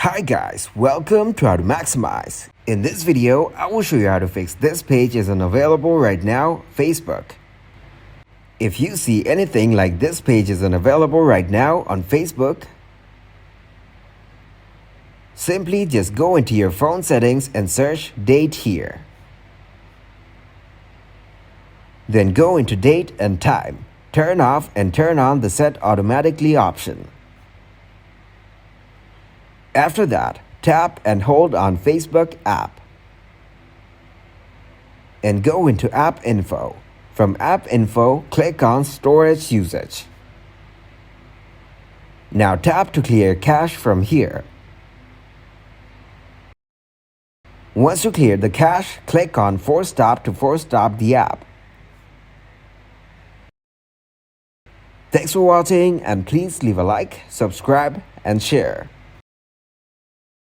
Hi guys, welcome to How to Maximize. In this video, I will show you how to fix this page isn't available right now, Facebook. If you see anything like this page isn't available right now on Facebook, simply just go into your phone settings and search date here. Then go into date and time. Turn off and turn on the set automatically option. After that, tap and hold on Facebook app and go into App Info. From App Info, click on Storage Usage. Now tap to clear cache from here. Once you clear the cache, click on Force Stop to force stop the app. Thanks for watching and please leave a like, subscribe and share.